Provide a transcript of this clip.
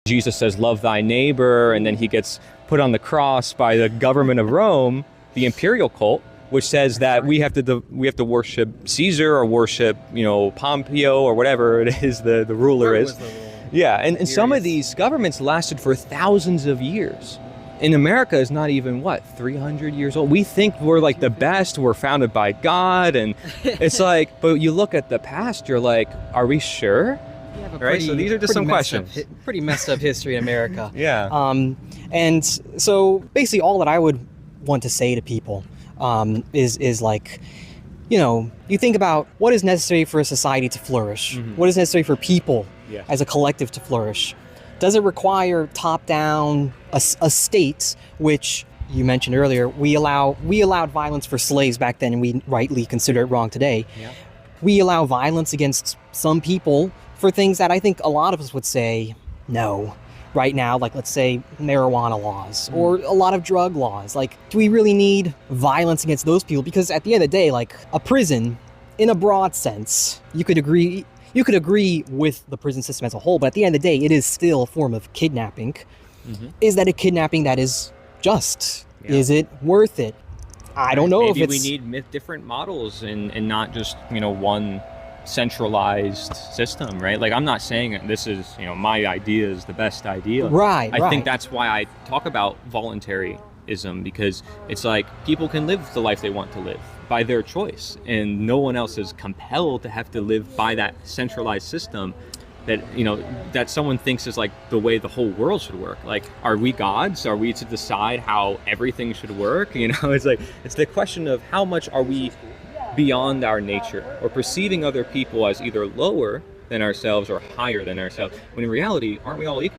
Jesus says, love thy neighbor, and then he gets put on the cross by the government of Rome, the imperial cult, which says that we have to worship Caesar or worship, Pompeo or whatever it is the ruler is. Yeah, and some of these governments lasted for thousands of years. In America is not even 300 years old. We think we're like the best, we're founded by God, and it's like, but you look at the past, you're like, are we sure? Right, so these are just some questions. Pretty messed up history in America. Yeah. And so basically all that I would want to say to people is like, you think about what is necessary for a society to flourish, what is necessary for people as a collective to flourish. Does it require top-down, a state, which you mentioned earlier, we allowed violence for slaves back then, and we rightly consider it wrong today. Yeah. We allow violence against some people for things that I think a lot of us would say no right now, like let's say marijuana laws or a lot of drug laws. Like, do we really need violence against those people? Because at the end of the day, like a prison, in a broad sense, you could agree with the prison system as a whole, but at the end of the day, it is still a form of kidnapping. Is that a kidnapping that is just? Yeah. Is it worth it? I don't know. Maybe we need different models and not just, one centralized system, right? Like, I'm not saying that this is, my idea is the best idea. Right. I think that's why I talk about voluntarism, because it's like people can live the life they want to live by their choice, and no one else is compelled to have to live by that centralized system that that someone thinks is like the way the whole world should work. Like, are we gods? Are we to decide how everything should work? It's like, it's the question of how much are we beyond our nature, or perceiving other people as either lower than ourselves or higher than ourselves, when in reality, aren't we all equal?